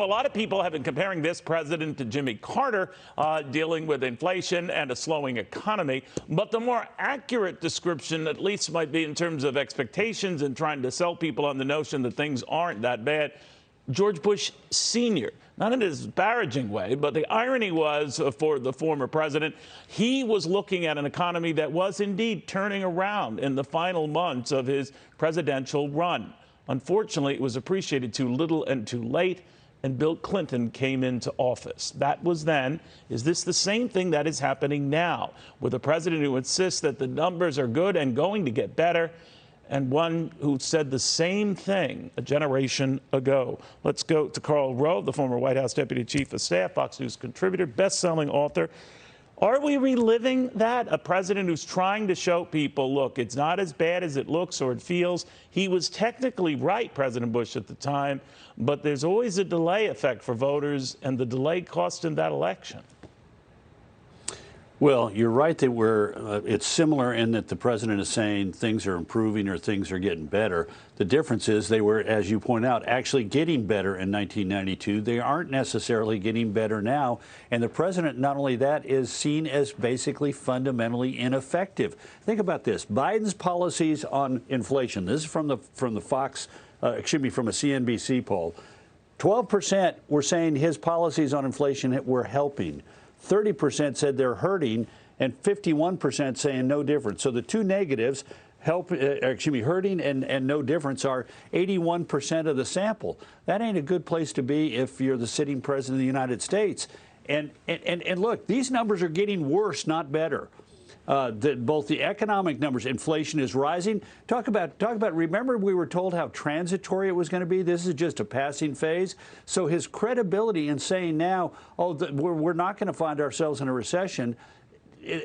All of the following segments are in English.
A lot of people have been comparing this president to Jimmy Carter, dealing with inflation and a slowing economy. But the more accurate description, at least, might be in terms of expectations and trying to sell people on the notion that things aren't that bad. George Bush Sr., not in a disparaging way, but the irony was for the former president, he was looking at an economy that was indeed turning around in the final months of his presidential run. Unfortunately, it was appreciated too little and too late, and Bill Clinton came into office. That was then. Is this the same thing that is happening now, with a president who insists that the numbers are good and going to get better, and one who said the same thing a generation ago? Let's go to Karl Rove, the former White House Deputy Chief of Staff, Fox News contributor, best-selling author. Are we reliving that? A president who's trying to show people, look, it's not as bad as it looks or it feels. He was technically right, President Bush, at the time, but there's always a delay effect for voters, and the delay cost him that election. Well, you're right that it's similar in that the president is saying things are improving or things are getting better. The difference is they were, as you point out, actually getting better in 1992. They aren't necessarily getting better now. And the president, not only that, is seen as basically fundamentally ineffective. Think about this. Biden's policies on inflation. This is from the Fox, from a CNBC poll. 12% were saying his policies on inflation were helping. 30% said they're hurting, and 51% saying no difference. So the two negatives, hurting and no difference, are 81% of the sample. That ain't a good place to be if you're the sitting president of the United States. And look, these numbers are getting worse, not better. Both the economic numbers, inflation is rising. Talk about. Remember, we were told how transitory it was going to be. This is just a passing phase. So his credibility in saying now, oh, we're not going to find ourselves in a recession,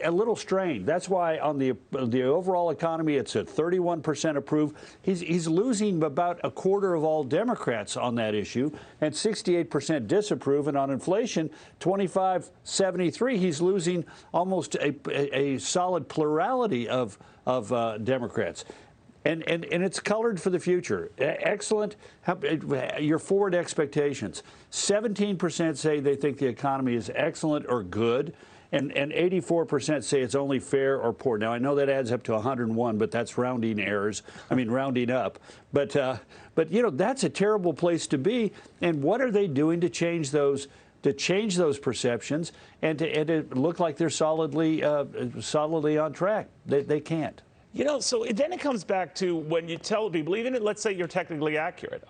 a little strained. That's why on the overall economy, it's at 31% approve. He's losing about a quarter of all Democrats on that issue, and 68% disapprove. And on inflation, 25-73, he's losing almost a solid plurality of Democrats. And it's colored for the future. Excellent. Your forward expectations. 17% say they think the economy is excellent or good. And 84% say it's only fair or poor. Now, I know that adds up to 101, but that's rounding errors. I mean, rounding up. But you know, that's a terrible place to be. And what are they doing to change those perceptions and to look like they're solidly on track? They can't. You know, so then it comes back to when you tell people, even let's say you're technically accurate,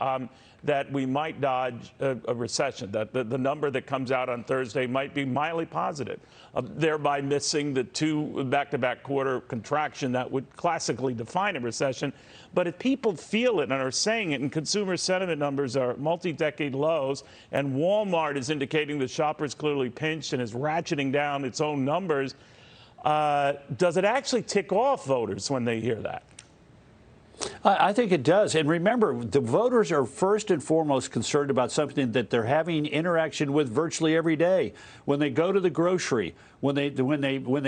that we might dodge a recession, that the number that comes out on Thursday might be mildly positive, thereby missing the two back-to-back quarter contraction that would classically define a recession. But if people feel it and are saying it, and consumer sentiment numbers are multi-decade lows, and Walmart is indicating the shopper's clearly pinched and is ratcheting down its own numbers, does it actually tick off voters when they hear that? I think it does. And remember, the voters are first and foremost concerned about something that they're having interaction with virtually every day. When they go to the grocery, when they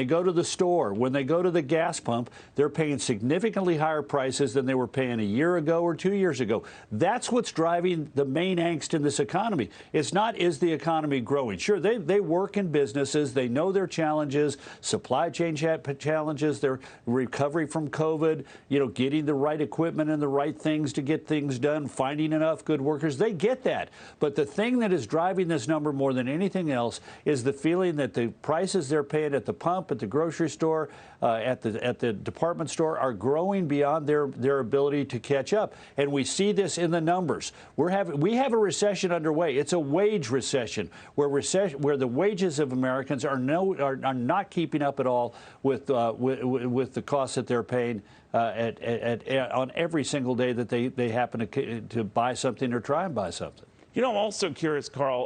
go to the store, when they go to the gas pump, they're paying significantly higher prices than they were paying a year ago or 2 years ago. That's what's driving the main angst in this economy. It's not, is the economy growing? Sure, they work in businesses. They know their challenges, supply chain challenges, their recovery from COVID, you know, getting the right equipment and the right things to get things done, finding enough good workers. They get that. But the thing that is driving this number more than anything else is the feeling that the prices they're paying at the pump, at the grocery store, at the department store are growing beyond their ability to catch up. And we see this in the numbers. We have a recession underway. It's a wage recession where the wages of Americans are not keeping up at all with the costs that they're paying on every single day that they happen to buy something or try and buy something. You know, I'm also curious, Karl.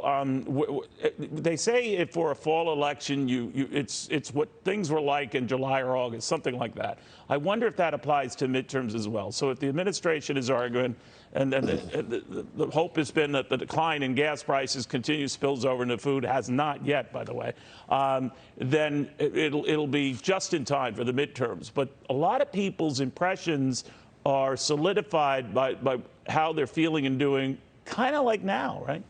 They say if for a fall election, it's what things were like in July or August, something like that. I wonder if that applies to midterms as well. So if the administration is arguing, and the hope has been that the decline in gas prices continues, spills over into food, has not yet, by the way, then it'll be just in time for the midterms. But a lot of people's impressions are solidified by how they're feeling and doing, kind of like now, right?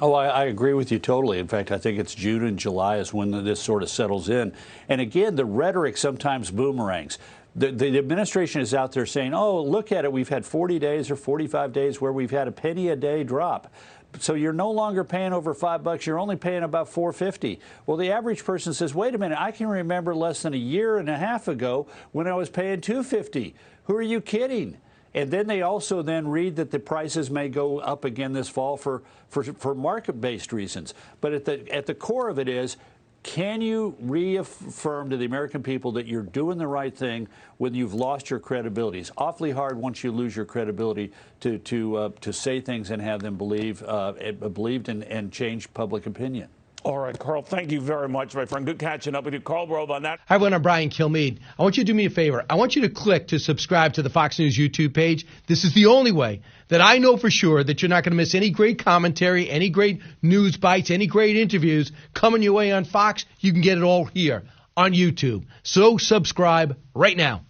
Oh, I agree with you totally. In fact, I think it's June and July is when this sort of settles in. And again, the rhetoric sometimes boomerangs. The administration is out there saying, oh, look at it. We've had 40 days or 45 days where we've had a penny a day drop. So you're no longer paying over $5. You're only paying about $4.50. Well, the average person says, wait a minute, I can remember less than a year and a half ago when I was paying $2.50. Who are you kidding? And then they also then read that the prices may go up again this fall for market-based reasons. But at the core of it is, can you reaffirm to the American people that you're doing the right thing when you've lost your credibility? It's awfully hard once you lose your credibility to say things and have them believed and change public opinion. All right, Karl, thank you very much, my friend. Good catching up with you. Karl Rove on that. Hi, everyone. I'm Brian Kilmeade. I want you to do me a favor. I want you to click to subscribe to the Fox News YouTube page. This is the only way that I know for sure that you're not going to miss any great commentary, any great news bites, any great interviews coming your way on Fox. You can get it all here on YouTube. So subscribe right now.